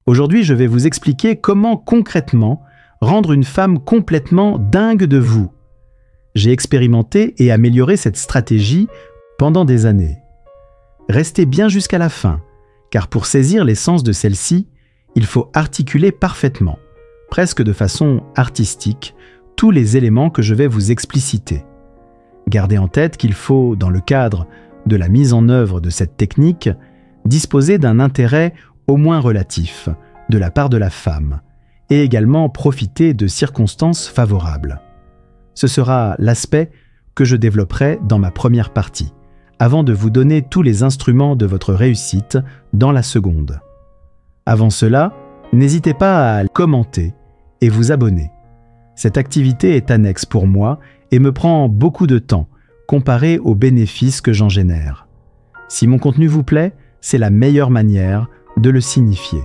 Aujourd'hui, je vais vous expliquer comment concrètement rendre une femme complètement dingue de vous. J'ai expérimenté et amélioré cette stratégie pendant des années. Restez bien jusqu'à la fin, car pour saisir l'essence de celle-ci, il faut articuler parfaitement, presque de façon artistique, tous les éléments que je vais vous expliciter. Gardez en tête qu'il faut, dans le cadre de la mise en œuvre de cette technique, disposer d'un intérêt au moins relatif de la part de la femme, et également profiter de circonstances favorables. Ce sera l'aspect que je développerai dans ma première partie, avant de vous donner tous les instruments de votre réussite dans la seconde. Avant cela, n'hésitez pas à commenter et vous abonner. Cette activité est annexe pour moi et me prend beaucoup de temps, comparé aux bénéfices que j'en génère. Si mon contenu vous plaît, c'est la meilleure manière de le signifier.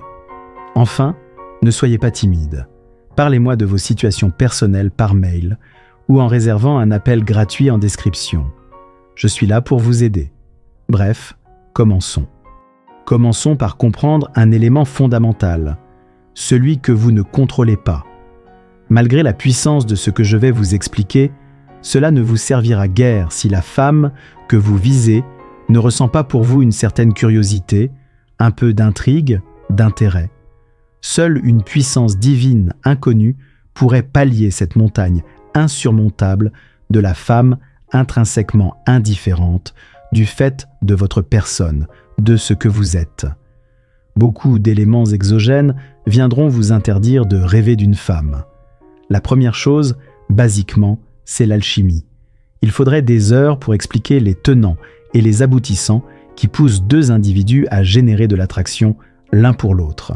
Enfin, ne soyez pas timide. Parlez-moi de vos situations personnelles par mail ou en réservant un appel gratuit en description. Je suis là pour vous aider. Bref, commençons. Commençons par comprendre un élément fondamental, celui que vous ne contrôlez pas. Malgré la puissance de ce que je vais vous expliquer, cela ne vous servira guère si la femme que vous visez ne ressent pas pour vous une certaine curiosité, un peu d'intrigue, d'intérêt. Seule une puissance divine inconnue pourrait pallier cette montagne insurmontable de la femme intrinsèquement indifférente du fait de votre personne, de ce que vous êtes. Beaucoup d'éléments exogènes viendront vous interdire de rêver d'une femme. La première chose, basiquement, c'est l'alchimie. Il faudrait des heures pour expliquer les tenants et les aboutissants qui poussent deux individus à générer de l'attraction l'un pour l'autre.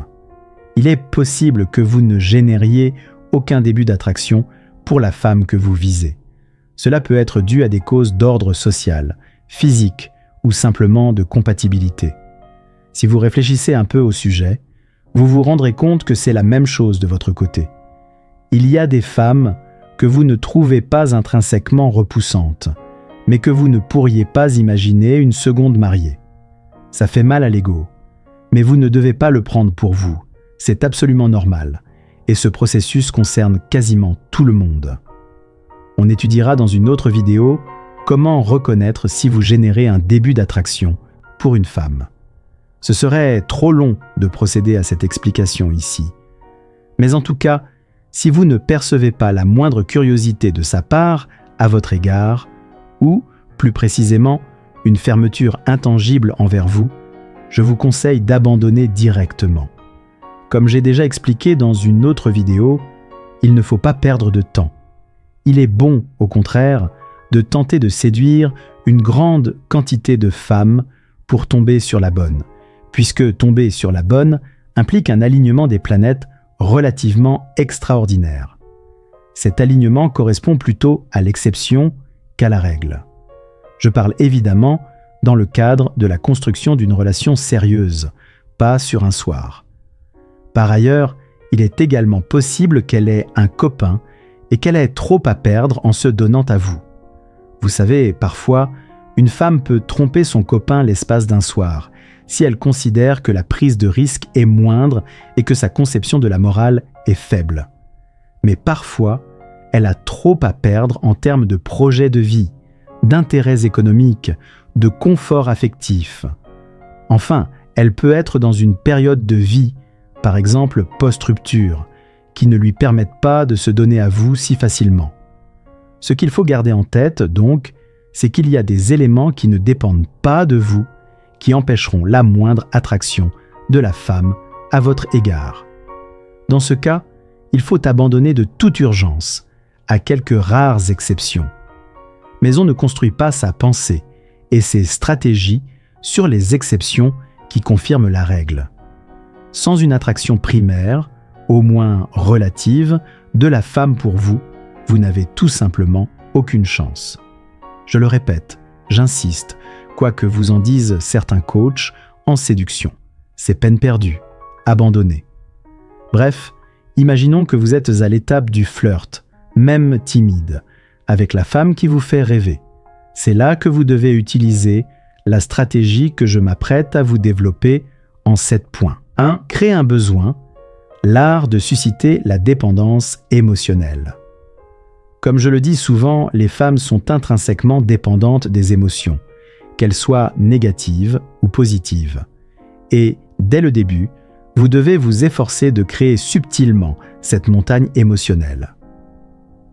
Il est possible que vous ne génériez aucun début d'attraction pour la femme que vous visez. Cela peut être dû à des causes d'ordre social, physique ou simplement de compatibilité. Si vous réfléchissez un peu au sujet, vous vous rendrez compte que c'est la même chose de votre côté. Il y a des femmes que vous ne trouvez pas intrinsèquement repoussantes, mais que vous ne pourriez pas imaginer une seconde mariée. Ça fait mal à l'ego, mais vous ne devez pas le prendre pour vous. C'est absolument normal, et ce processus concerne quasiment tout le monde. On étudiera dans une autre vidéo comment reconnaître si vous générez un début d'attraction pour une femme. Ce serait trop long de procéder à cette explication ici. Mais en tout cas, si vous ne percevez pas la moindre curiosité de sa part à votre égard, ou, plus précisément, une fermeture intangible envers vous, je vous conseille d'abandonner directement. Comme j'ai déjà expliqué dans une autre vidéo, il ne faut pas perdre de temps. Il est bon, au contraire, de tenter de séduire une grande quantité de femmes pour tomber sur la bonne, puisque tomber sur la bonne implique un alignement des planètes relativement extraordinaire. Cet alignement correspond plutôt à l'exception qu'à la règle. Je parle évidemment dans le cadre de la construction d'une relation sérieuse, pas sur un soir. Par ailleurs, il est également possible qu'elle ait un copain et qu'elle ait trop à perdre en se donnant à vous. Vous savez, parfois, une femme peut tromper son copain l'espace d'un soir, si elle considère que la prise de risque est moindre et que sa conception de la morale est faible. Mais parfois, elle a trop à perdre en termes de projet de vie, d'intérêts économiques, de confort affectif. Enfin, elle peut être dans une période de vie, par exemple post-rupture, qui ne lui permettent pas de se donner à vous si facilement. Ce qu'il faut garder en tête, donc, c'est qu'il y a des éléments qui ne dépendent pas de vous, qui empêcheront la moindre attraction de la femme à votre égard. Dans ce cas, il faut abandonner de toute urgence, à quelques rares exceptions. Mais on ne construit pas sa pensée et ses stratégies sur les exceptions qui confirment la règle. Sans une attraction primaire, au moins relative, de la femme pour vous, vous n'avez tout simplement aucune chance. Je le répète, j'insiste, quoi que vous en disent certains coachs en séduction. C'est peine perdue, abandonnez. Bref, imaginons que vous êtes à l'étape du flirt, même timide, avec la femme qui vous fait rêver. C'est là que vous devez utiliser la stratégie que je m'apprête à vous développer en 7 points. 1. Créer un besoin, l'art de susciter la dépendance émotionnelle. Comme je le dis souvent, les femmes sont intrinsèquement dépendantes des émotions, qu'elles soient négatives ou positives. Et, dès le début, vous devez vous efforcer de créer subtilement cette montagne émotionnelle.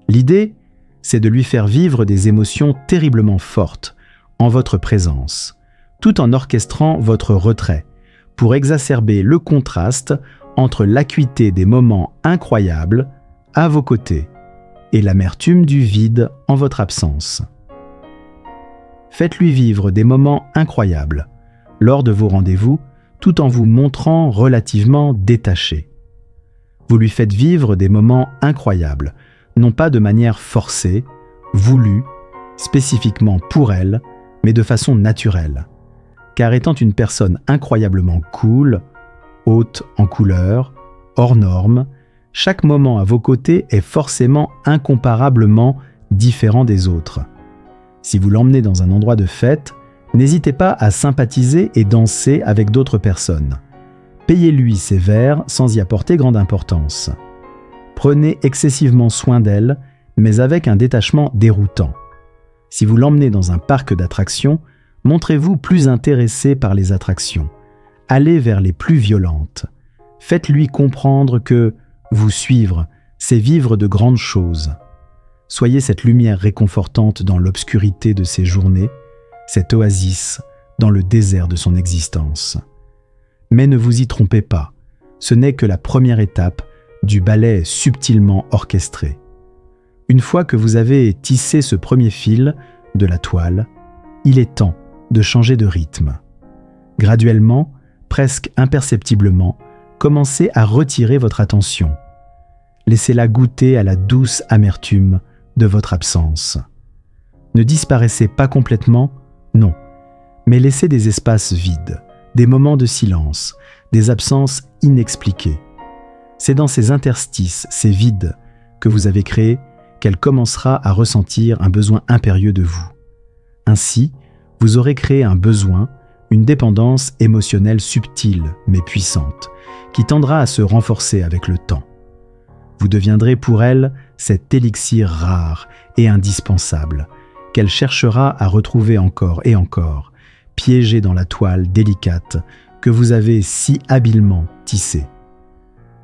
L'idée, c'est de lui faire vivre des émotions terriblement fortes en votre présence, tout en orchestrant votre retrait, pour exacerber le contraste entre l'acuité des moments incroyables à vos côtés et l'amertume du vide en votre absence. Faites-lui vivre des moments incroyables lors de vos rendez-vous tout en vous montrant relativement détaché. Vous lui faites vivre des moments incroyables, non pas de manière forcée, voulue, spécifiquement pour elle, mais de façon naturelle. Car étant une personne incroyablement cool, haute en couleur, hors norme, chaque moment à vos côtés est forcément incomparablement différent des autres. Si vous l'emmenez dans un endroit de fête, n'hésitez pas à sympathiser et danser avec d'autres personnes. Payez-lui ses verres sans y apporter grande importance. Prenez excessivement soin d'elle, mais avec un détachement déroutant. Si vous l'emmenez dans un parc d'attractions, montrez-vous plus intéressé par les attractions. Allez vers les plus violentes. Faites-lui comprendre que vous suivre, c'est vivre de grandes choses. Soyez cette lumière réconfortante dans l'obscurité de ses journées, cette oasis dans le désert de son existence. Mais ne vous y trompez pas, ce n'est que la première étape du ballet subtilement orchestré. Une fois que vous avez tissé ce premier fil de la toile, il est temps de changer de rythme. Graduellement, presque imperceptiblement, commencez à retirer votre attention. Laissez-la goûter à la douce amertume de votre absence. Ne disparaissez pas complètement, non, mais laissez des espaces vides, des moments de silence, des absences inexpliquées. C'est dans ces interstices, ces vides, que vous avez créés, qu'elle commencera à ressentir un besoin impérieux de vous. Ainsi, vous aurez créé un besoin, une dépendance émotionnelle subtile mais puissante, qui tendra à se renforcer avec le temps. Vous deviendrez pour elle cet élixir rare et indispensable, qu'elle cherchera à retrouver encore et encore, piégé dans la toile délicate que vous avez si habilement tissée.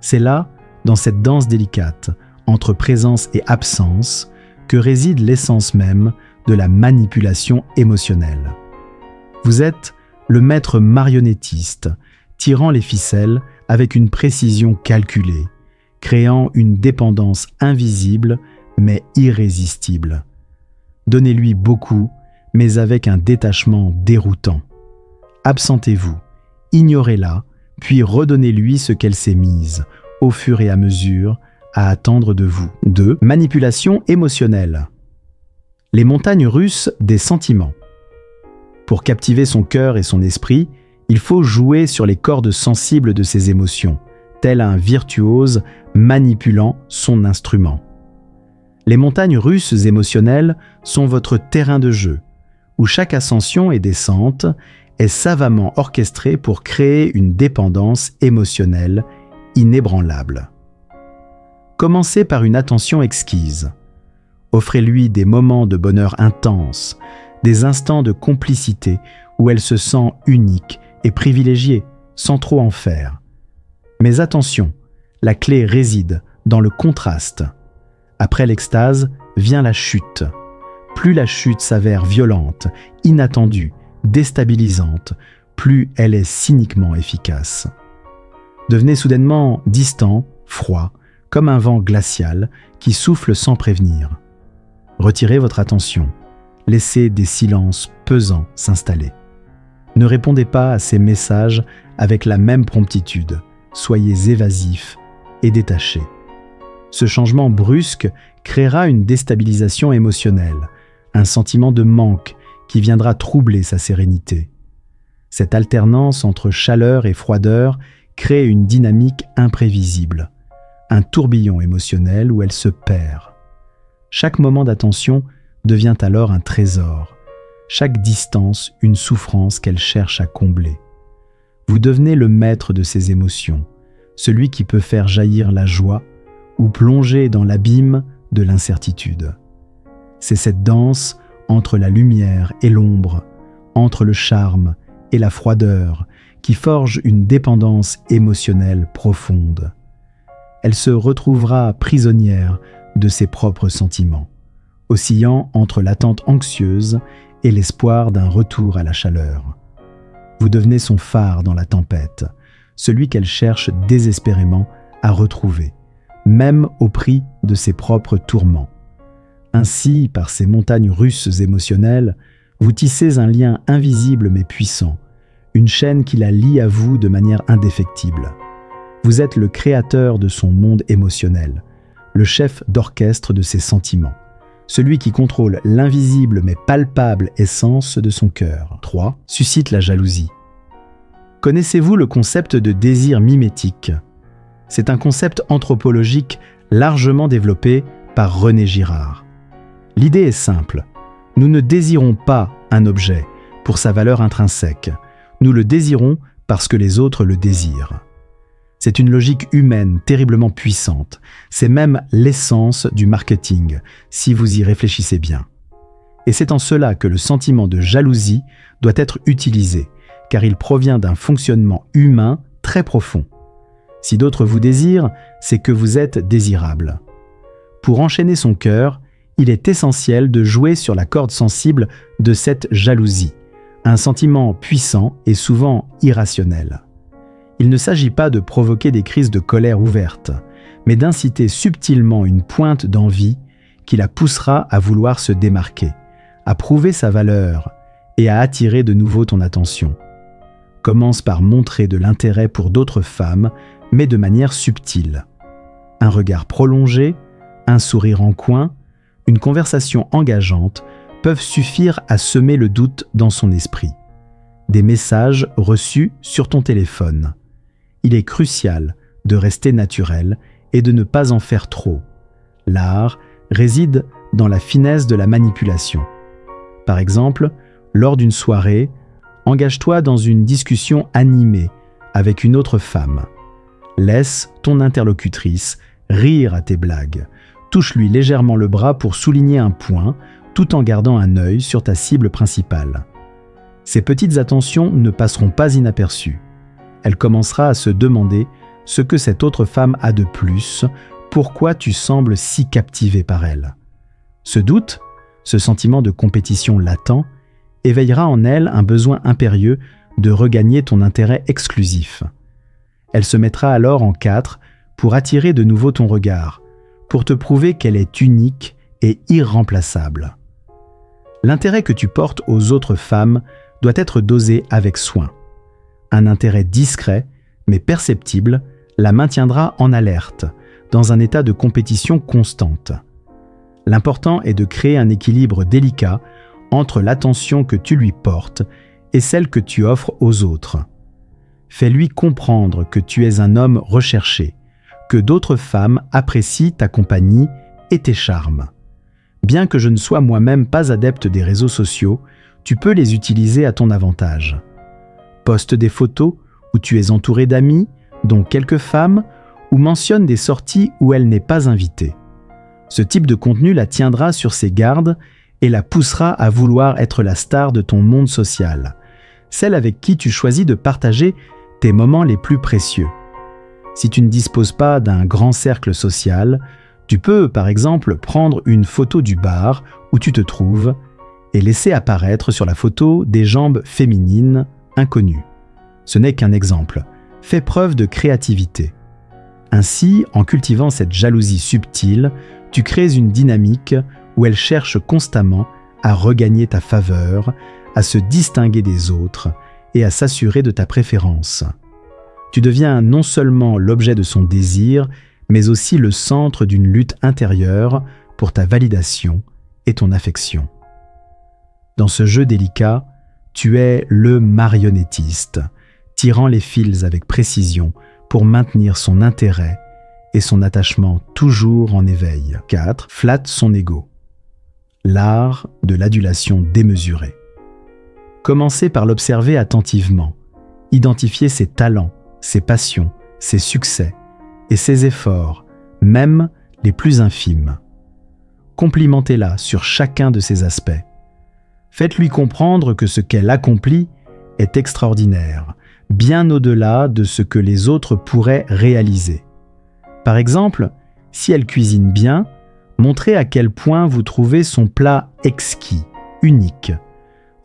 C'est là, dans cette danse délicate, entre présence et absence, que réside l'essence même de la manipulation émotionnelle. Vous êtes le maître marionnettiste, tirant les ficelles avec une précision calculée, créant une dépendance invisible mais irrésistible. Donnez-lui beaucoup, mais avec un détachement déroutant. Absentez-vous, ignorez-la, puis redonnez-lui ce qu'elle s'est mise, au fur et à mesure, à attendre de vous. 2. Manipulation émotionnelle. Les montagnes russes des sentiments. Pour captiver son cœur et son esprit, il faut jouer sur les cordes sensibles de ses émotions, tel un virtuose manipulant son instrument. Les montagnes russes émotionnelles sont votre terrain de jeu, où chaque ascension et descente est savamment orchestrée pour créer une dépendance émotionnelle inébranlable. Commencez par une attention exquise. Offrez-lui des moments de bonheur intense, des instants de complicité où elle se sent unique et privilégiée, sans trop en faire. Mais attention, la clé réside dans le contraste. Après l'extase vient la chute. Plus la chute s'avère violente, inattendue, déstabilisante, plus elle est cyniquement efficace. Devenez soudainement distant, froid, comme un vent glacial qui souffle sans prévenir. Retirez votre attention, laissez des silences pesants s'installer. Ne répondez pas à ces messages avec la même promptitude, soyez évasif et détaché. Ce changement brusque créera une déstabilisation émotionnelle, un sentiment de manque qui viendra troubler sa sérénité. Cette alternance entre chaleur et froideur crée une dynamique imprévisible, un tourbillon émotionnel où elle se perd. Chaque moment d'attention devient alors un trésor, chaque distance une souffrance qu'elle cherche à combler. Vous devenez le maître de ces émotions, celui qui peut faire jaillir la joie ou plonger dans l'abîme de l'incertitude. C'est cette danse entre la lumière et l'ombre, entre le charme et la froideur, qui forge une dépendance émotionnelle profonde. Elle se retrouvera prisonnière de ses propres sentiments, oscillant entre l'attente anxieuse et l'espoir d'un retour à la chaleur. Vous devenez son phare dans la tempête, celui qu'elle cherche désespérément à retrouver, même au prix de ses propres tourments. Ainsi, par ces montagnes russes émotionnelles, vous tissez un lien invisible mais puissant, une chaîne qui la lie à vous de manière indéfectible. Vous êtes le créateur de son monde émotionnel, le chef d'orchestre de ses sentiments, celui qui contrôle l'invisible mais palpable essence de son cœur. 3. Suscite la jalousie. Connaissez-vous le concept de désir mimétique ? C'est un concept anthropologique largement développé par René Girard. L'idée est simple. Nous ne désirons pas un objet pour sa valeur intrinsèque. Nous le désirons parce que les autres le désirent. C'est une logique humaine terriblement puissante. C'est même l'essence du marketing, si vous y réfléchissez bien. Et c'est en cela que le sentiment de jalousie doit être utilisé, car il provient d'un fonctionnement humain très profond. Si d'autres vous désirent, c'est que vous êtes désirable. Pour enchaîner son cœur, il est essentiel de jouer sur la corde sensible de cette jalousie, un sentiment puissant et souvent irrationnel. Il ne s'agit pas de provoquer des crises de colère ouvertes, mais d'inciter subtilement une pointe d'envie qui la poussera à vouloir se démarquer, à prouver sa valeur et à attirer de nouveau ton attention. Commence par montrer de l'intérêt pour d'autres femmes, mais de manière subtile. Un regard prolongé, un sourire en coin, une conversation engageante peuvent suffire à semer le doute dans son esprit. Des messages reçus sur ton téléphone. Il est crucial de rester naturel et de ne pas en faire trop. L'art réside dans la finesse de la manipulation. Par exemple, lors d'une soirée, engage-toi dans une discussion animée avec une autre femme. Laisse ton interlocutrice rire à tes blagues. Touche-lui légèrement le bras pour souligner un point, tout en gardant un œil sur ta cible principale. Ces petites attentions ne passeront pas inaperçues. Elle commencera à se demander ce que cette autre femme a de plus, pourquoi tu sembles si captivé par elle. Ce doute, ce sentiment de compétition latent, éveillera en elle un besoin impérieux de regagner ton intérêt exclusif. Elle se mettra alors en quatre pour attirer de nouveau ton regard, pour te prouver qu'elle est unique et irremplaçable. L'intérêt que tu portes aux autres femmes doit être dosé avec soin. Un intérêt discret, mais perceptible, la maintiendra en alerte, dans un état de compétition constante. L'important est de créer un équilibre délicat entre l'attention que tu lui portes et celle que tu offres aux autres. Fais-lui comprendre que tu es un homme recherché, que d'autres femmes apprécient ta compagnie et tes charmes. Bien que je ne sois moi-même pas adepte des réseaux sociaux, tu peux les utiliser à ton avantage. Poste des photos où tu es entouré d'amis, dont quelques femmes, ou mentionne des sorties où elle n'est pas invitée. Ce type de contenu la tiendra sur ses gardes et la poussera à vouloir être la star de ton monde social, celle avec qui tu choisis de partager tes moments les plus précieux. Si tu ne disposes pas d'un grand cercle social, tu peux, par exemple, prendre une photo du bar où tu te trouves et laisser apparaître sur la photo des jambes féminines inconnues. Ce n'est qu'un exemple. Fais preuve de créativité. Ainsi, en cultivant cette jalousie subtile, tu crées une dynamique où elle cherche constamment à regagner ta faveur, à se distinguer des autres et à s'assurer de ta préférence. Tu deviens non seulement l'objet de son désir, mais aussi le centre d'une lutte intérieure pour ta validation et ton affection. Dans ce jeu délicat, tu es le marionnettiste, tirant les fils avec précision pour maintenir son intérêt et son attachement toujours en éveil. 4. Flatte son ego. L'art de l'adulation démesurée. Commencez par l'observer attentivement Identifiez ses talents, ses passions, ses succès et ses efforts, même les plus infimes. Complimentez-la sur chacun de ces aspects. Faites-lui comprendre que ce qu'elle accomplit est extraordinaire, bien au-delà de ce que les autres pourraient réaliser. Par exemple, si elle cuisine bien, montrez à quel point vous trouvez son plat exquis, unique.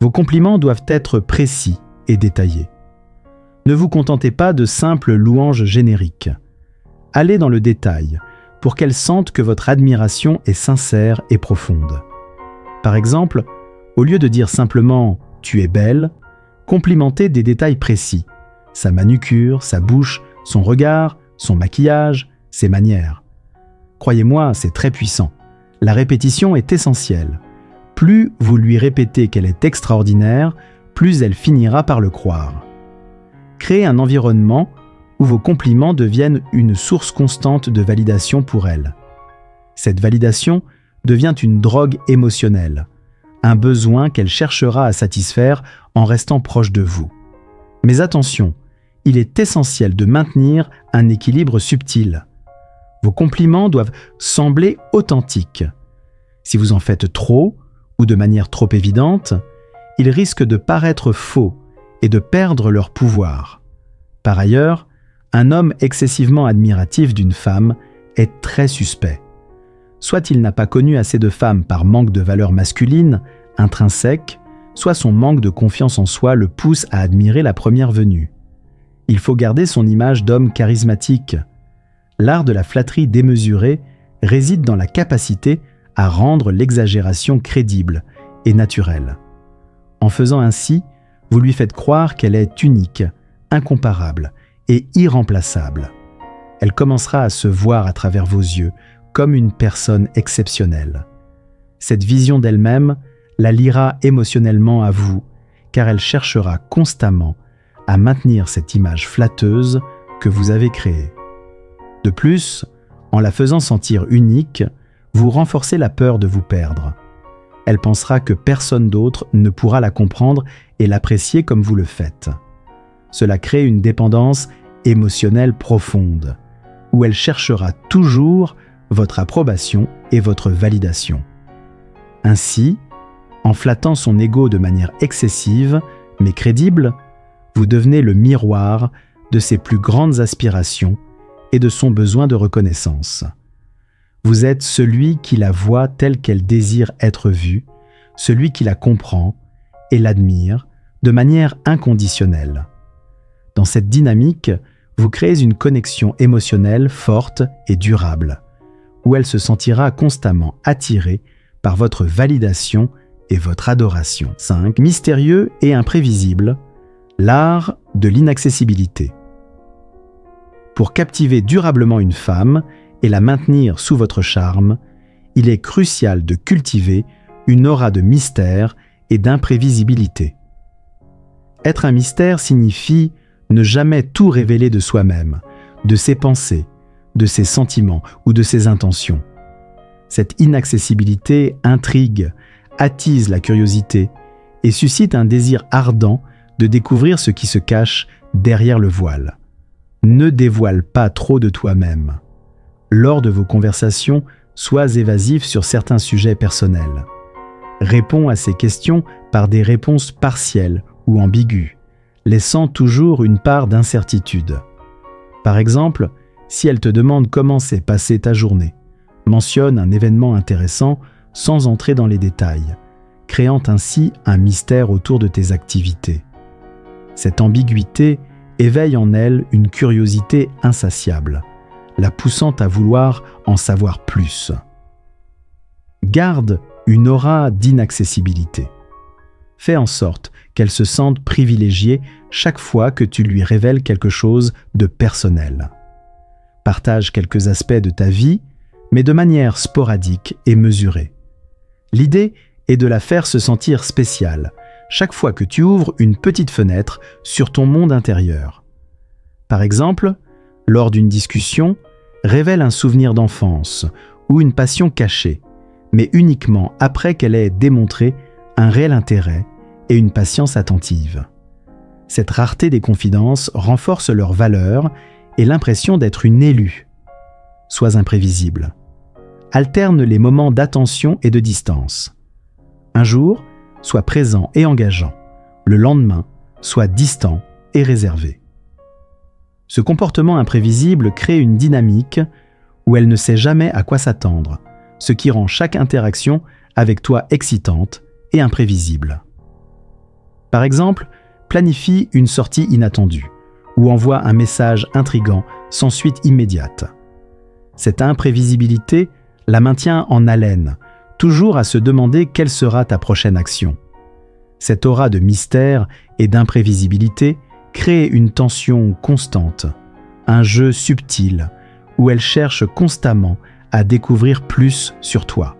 Vos compliments doivent être précis et détaillés. Ne vous contentez pas de simples louanges génériques. Allez dans le détail pour qu'elle sente que votre admiration est sincère et profonde. Par exemple, au lieu de dire simplement « tu es belle », complimentez des détails précis. Sa manucure, sa bouche, son regard, son maquillage, ses manières. Croyez-moi, c'est très puissant. La répétition est essentielle. Plus vous lui répétez qu'elle est extraordinaire, plus elle finira par le croire. Créez un environnement où vos compliments deviennent une source constante de validation pour elle. Cette validation devient une drogue émotionnelle, un besoin qu'elle cherchera à satisfaire en restant proche de vous. Mais attention, il est essentiel de maintenir un équilibre subtil. Vos compliments doivent sembler authentiques. Si vous en faites trop, ou de manière trop évidente, ils risquent de paraître faux et de perdre leur pouvoir. Par ailleurs, un homme excessivement admiratif d'une femme est très suspect. Soit il n'a pas connu assez de femmes par manque de valeur masculine, intrinsèque, soit son manque de confiance en soi le pousse à admirer la première venue. Il faut garder son image d'homme charismatique. L'art de la flatterie démesurée réside dans la capacité à rendre l'exagération crédible et naturelle. En faisant ainsi, vous lui faites croire qu'elle est unique, incomparable et irremplaçable. Elle commencera à se voir à travers vos yeux comme une personne exceptionnelle. Cette vision d'elle-même la liera émotionnellement à vous, car elle cherchera constamment à maintenir cette image flatteuse que vous avez créée. De plus, en la faisant sentir unique, vous renforcez la peur de vous perdre. Elle pensera que personne d'autre ne pourra la comprendre et l'apprécier comme vous le faites. Cela crée une dépendance émotionnelle profonde, où elle cherchera toujours votre approbation et votre validation. Ainsi, en flattant son ego de manière excessive, mais crédible, vous devenez le miroir de ses plus grandes aspirations et de son besoin de reconnaissance. Vous êtes celui qui la voit telle qu'elle désire être vue, celui qui la comprend et l'admire de manière inconditionnelle. Dans cette dynamique, vous créez une connexion émotionnelle forte et durable, où elle se sentira constamment attirée par votre validation et votre adoration. 5. Mystérieux et imprévisible, l'art de l'inaccessibilité. Pour captiver durablement une femme et la maintenir sous votre charme, il est crucial de cultiver une aura de mystère et d'imprévisibilité. Être un mystère signifie ne jamais tout révéler de soi-même, de ses pensées, de ses sentiments ou de ses intentions. Cette inaccessibilité intrigue, attise la curiosité et suscite un désir ardent de découvrir ce qui se cache derrière le voile. Ne dévoile pas trop de toi-même. Lors de vos conversations, sois évasif sur certains sujets personnels. Réponds à ces questions par des réponses partielles ou ambiguës, laissant toujours une part d'incertitude. Par exemple, si elle te demande comment s'est passée ta journée, mentionne un événement intéressant sans entrer dans les détails, créant ainsi un mystère autour de tes activités. Cette ambiguïté éveille en elle une curiosité insatiable, la poussant à vouloir en savoir plus. Garde une aura d'inaccessibilité. Fais en sorte qu'elle se sente privilégiée chaque fois que tu lui révèles quelque chose de personnel. Partage quelques aspects de ta vie, mais de manière sporadique et mesurée. L'idée est de la faire se sentir spéciale chaque fois que tu ouvres une petite fenêtre sur ton monde intérieur. Par exemple, lors d'une discussion, révèle un souvenir d'enfance ou une passion cachée, mais uniquement après qu'elle ait démontré un réel intérêt et une patience attentive. Cette rareté des confidences renforce leur valeur et l'impression d'être une élue. Sois imprévisible. Alterne les moments d'attention et de distance. Un jour, sois présent et engageant. Le lendemain, sois distant et réservé. Ce comportement imprévisible crée une dynamique où elle ne sait jamais à quoi s'attendre, ce qui rend chaque interaction avec toi excitante et imprévisible. Par exemple, planifie une sortie inattendue ou envoie un message intrigant sans suite immédiate. Cette imprévisibilité la maintient en haleine, toujours à se demander quelle sera ta prochaine action. Cette aura de mystère et d'imprévisibilité crée une tension constante, un jeu subtil où elle cherche constamment à découvrir plus sur toi.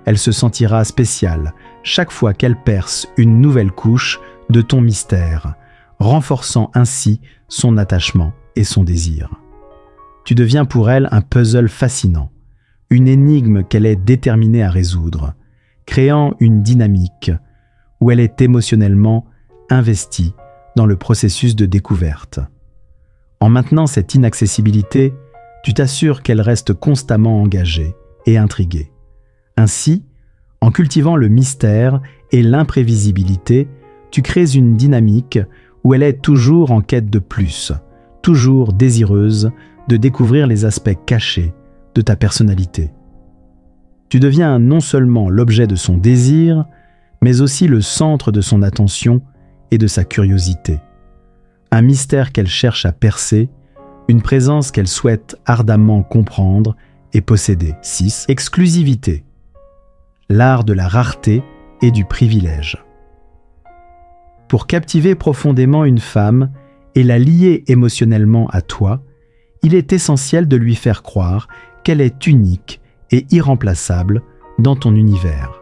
Elle se sentira spéciale chaque fois qu'elle perce une nouvelle couche de ton mystère, renforçant ainsi son attachement et son désir. Tu deviens pour elle un puzzle fascinant, une énigme qu'elle est déterminée à résoudre, créant une dynamique où elle est émotionnellement investie dans le processus de découverte. En maintenant cette inaccessibilité, tu t'assures qu'elle reste constamment engagée et intriguée. Ainsi, en cultivant le mystère et l'imprévisibilité, tu crées une dynamique où elle est toujours en quête de plus, toujours désireuse de découvrir les aspects cachés de ta personnalité. Tu deviens non seulement l'objet de son désir, mais aussi le centre de son attention et de sa curiosité. Un mystère qu'elle cherche à percer, une présence qu'elle souhaite ardemment comprendre et posséder. 6. Exclusivité. L'art de la rareté et du privilège. Pour captiver profondément une femme et la lier émotionnellement à toi, il est essentiel de lui faire croire qu'elle est unique et irremplaçable dans ton univers.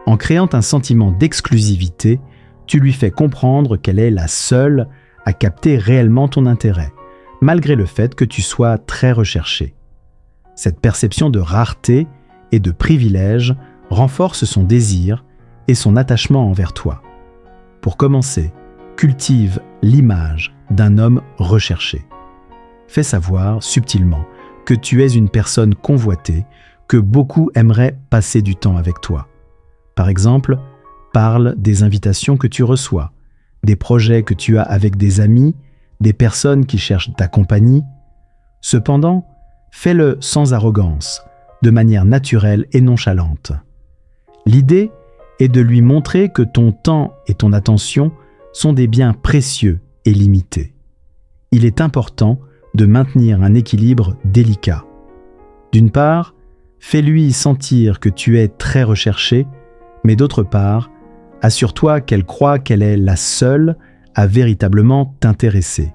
En créant un sentiment d'exclusivité, tu lui fais comprendre qu'elle est la seule à capter réellement ton intérêt, malgré le fait que tu sois très recherché. Cette perception de rareté et de privilège renforce son désir et son attachement envers toi. Pour commencer, cultive l'image d'un homme recherché. Fais savoir subtilement que tu es une personne convoitée, que beaucoup aimeraient passer du temps avec toi. Par exemple, parle des invitations que tu reçois, des projets que tu as avec des amis, des personnes qui cherchent ta compagnie. Cependant, fais-le sans arrogance, de manière naturelle et nonchalante. L'idée est de lui montrer que ton temps et ton attention sont des biens précieux et limités. Il est important de maintenir un équilibre délicat. D'une part, fais-lui sentir que tu es très recherché, mais d'autre part, assure-toi qu'elle croit qu'elle est la seule à véritablement t'intéresser.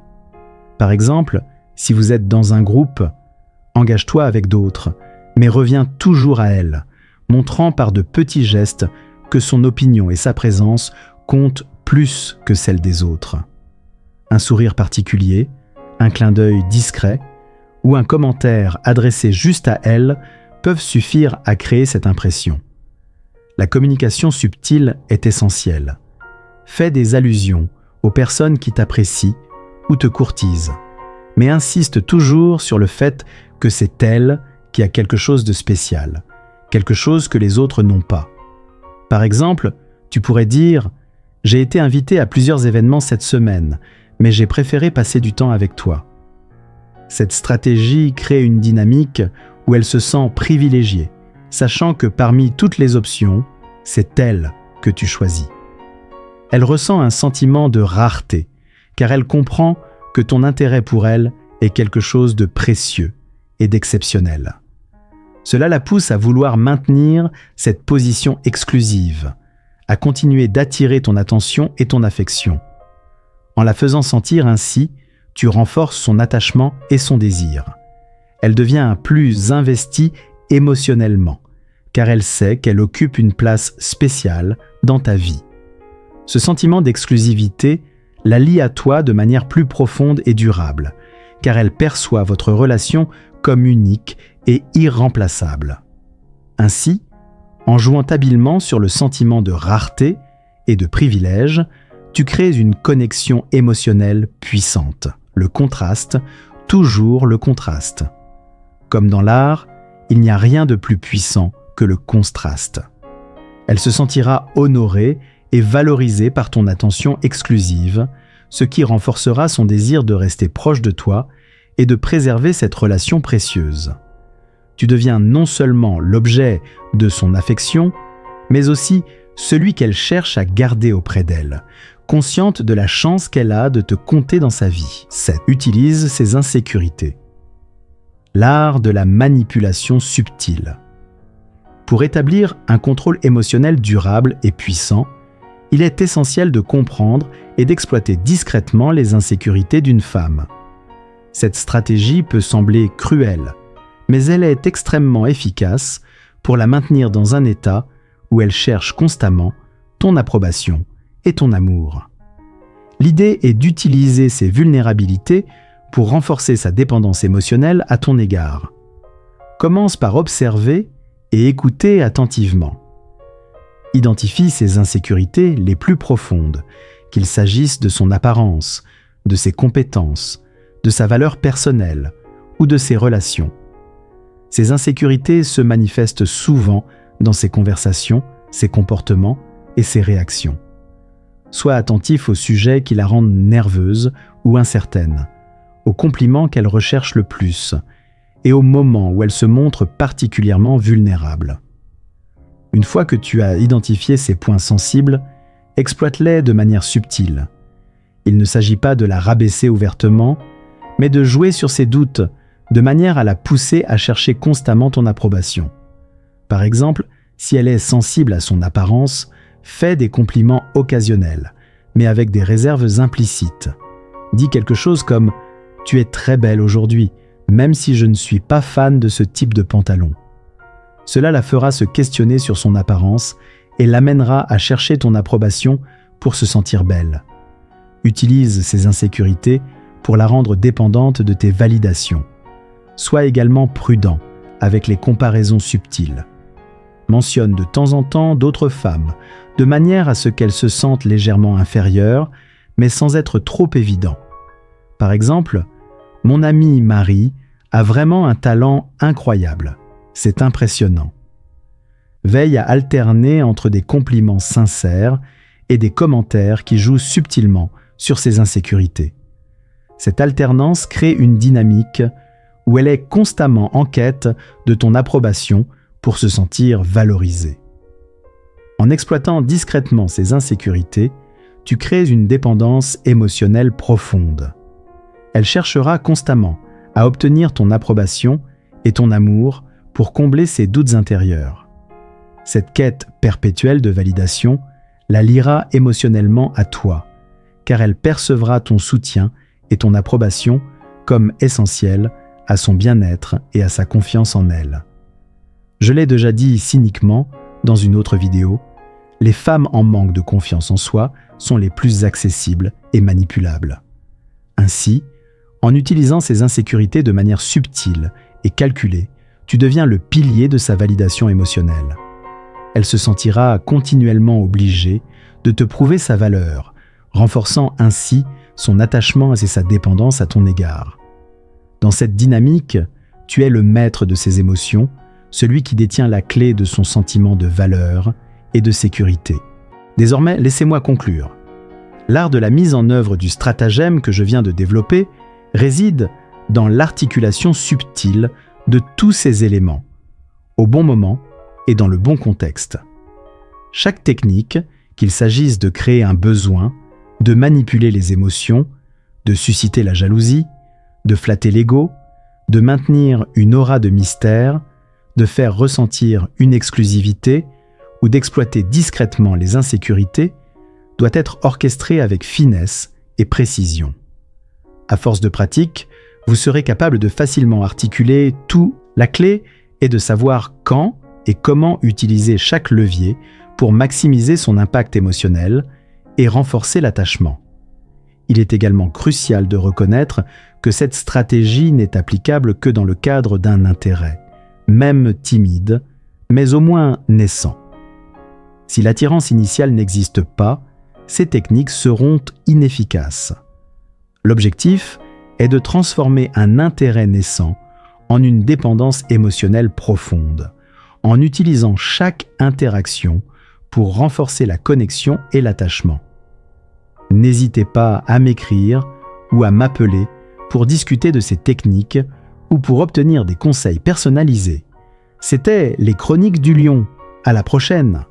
Par exemple, si vous êtes dans un groupe, engage-toi avec d'autres, mais reviens toujours à elle, montrant par de petits gestes que son opinion et sa présence comptent plus que celle des autres. Un sourire particulier, un clin d'œil discret ou un commentaire adressé juste à elle peuvent suffire à créer cette impression. La communication subtile est essentielle. Fais des allusions aux personnes qui t'apprécient ou te courtisent, mais insiste toujours sur le fait que c'est elle qui a quelque chose de spécial, quelque chose que les autres n'ont pas. Par exemple, tu pourrais dire « J'ai été invité à plusieurs événements cette semaine, mais j'ai préféré passer du temps avec toi. » Cette stratégie crée une dynamique où elle se sent privilégiée, sachant que parmi toutes les options, c'est elle que tu choisis. Elle ressent un sentiment de rareté, car elle comprend que ton intérêt pour elle est quelque chose de précieux et d'exceptionnel. Cela la pousse à vouloir maintenir cette position exclusive, à continuer d'attirer ton attention et ton affection. En la faisant sentir ainsi, tu renforces son attachement et son désir. Elle devient plus investie émotionnellement, car elle sait qu'elle occupe une place spéciale dans ta vie. Ce sentiment d'exclusivité la lie à toi de manière plus profonde et durable, car elle perçoit votre relation comme unique et irremplaçable. Ainsi, en jouant habilement sur le sentiment de rareté et de privilège, tu crées une connexion émotionnelle puissante. Le contraste, toujours le contraste. Comme dans l'art, il n'y a rien de plus puissant que le contraste. Elle se sentira honorée et valorisée par ton attention exclusive, ce qui renforcera son désir de rester proche de toi et de préserver cette relation précieuse. Tu deviens non seulement l'objet de son affection, mais aussi celui qu'elle cherche à garder auprès d'elle, consciente de la chance qu'elle a de te compter dans sa vie. 7. Utilise ses insécurités. L'art de la manipulation subtile. Pour établir un contrôle émotionnel durable et puissant, il est essentiel de comprendre et d'exploiter discrètement les insécurités d'une femme. Cette stratégie peut sembler cruelle, mais elle est extrêmement efficace pour la maintenir dans un état où elle cherche constamment ton approbation et ton amour. L'idée est d'utiliser ces vulnérabilités pour renforcer sa dépendance émotionnelle à ton égard. Commence par observer et écouter attentivement. Identifie ses insécurités les plus profondes, qu'il s'agisse de son apparence, de ses compétences, de sa valeur personnelle ou de ses relations. Ces insécurités se manifestent souvent dans ses conversations, ses comportements et ses réactions. Sois attentif aux sujets qui la rendent nerveuse ou incertaine, aux compliments qu'elle recherche le plus et aux moments où elle se montre particulièrement vulnérable. Une fois que tu as identifié ces points sensibles, exploite-les de manière subtile. Il ne s'agit pas de la rabaisser ouvertement, mais de jouer sur ses doutes, de manière à la pousser à chercher constamment ton approbation. Par exemple, si elle est sensible à son apparence, fais des compliments occasionnels, mais avec des réserves implicites. Dis quelque chose comme « Tu es très belle aujourd'hui, même si je ne suis pas fan de ce type de pantalon ». Cela la fera se questionner sur son apparence et l'amènera à chercher ton approbation pour se sentir belle. Utilise ces insécurités pour la rendre dépendante de tes validations. Sois également prudent avec les comparaisons subtiles. Mentionne de temps en temps d'autres femmes, de manière à ce qu'elles se sentent légèrement inférieures, mais sans être trop évident. Par exemple, « Mon amie Marie a vraiment un talent incroyable. C'est impressionnant. » Veille à alterner entre des compliments sincères et des commentaires qui jouent subtilement sur ses insécurités. Cette alternance crée une dynamique où elle est constamment en quête de ton approbation pour se sentir valorisée. En exploitant discrètement ces insécurités, tu crées une dépendance émotionnelle profonde. Elle cherchera constamment à obtenir ton approbation et ton amour pour combler ses doutes intérieurs. Cette quête perpétuelle de validation la liera émotionnellement à toi, car elle percevra ton soutien et ton approbation comme essentiels à son bien-être et à sa confiance en elle. Je l'ai déjà dit cyniquement dans une autre vidéo, les femmes en manque de confiance en soi sont les plus accessibles et manipulables. Ainsi, en utilisant ces insécurités de manière subtile et calculée, tu deviens le pilier de sa validation émotionnelle. Elle se sentira continuellement obligée de te prouver sa valeur, renforçant ainsi son attachement et sa dépendance à ton égard. Dans cette dynamique, tu es le maître de ses émotions, celui qui détient la clé de son sentiment de valeur et de sécurité. Désormais, laissez-moi conclure. L'art de la mise en œuvre du stratagème que je viens de développer réside dans l'articulation subtile de tous ces éléments, au bon moment et dans le bon contexte. Chaque technique, qu'il s'agisse de créer un besoin, de manipuler les émotions, de susciter la jalousie, de flatter l'ego, de maintenir une aura de mystère, de faire ressentir une exclusivité ou d'exploiter discrètement les insécurités, doit être orchestrée avec finesse et précision. À force de pratique, vous serez capable de facilement articuler tout. La clé est de savoir quand et comment utiliser chaque levier pour maximiser son impact émotionnel et renforcer l'attachement. Il est également crucial de reconnaître que cette stratégie n'est applicable que dans le cadre d'un intérêt, même timide, mais au moins naissant. Si l'attirance initiale n'existe pas, ces techniques seront inefficaces. L'objectif est de transformer un intérêt naissant en une dépendance émotionnelle profonde, en utilisant chaque interaction pour renforcer la connexion et l'attachement. N'hésitez pas à m'écrire ou à m'appeler pour discuter de ces techniques ou pour obtenir des conseils personnalisés. C'était les Chroniques du Lion. À la prochaine!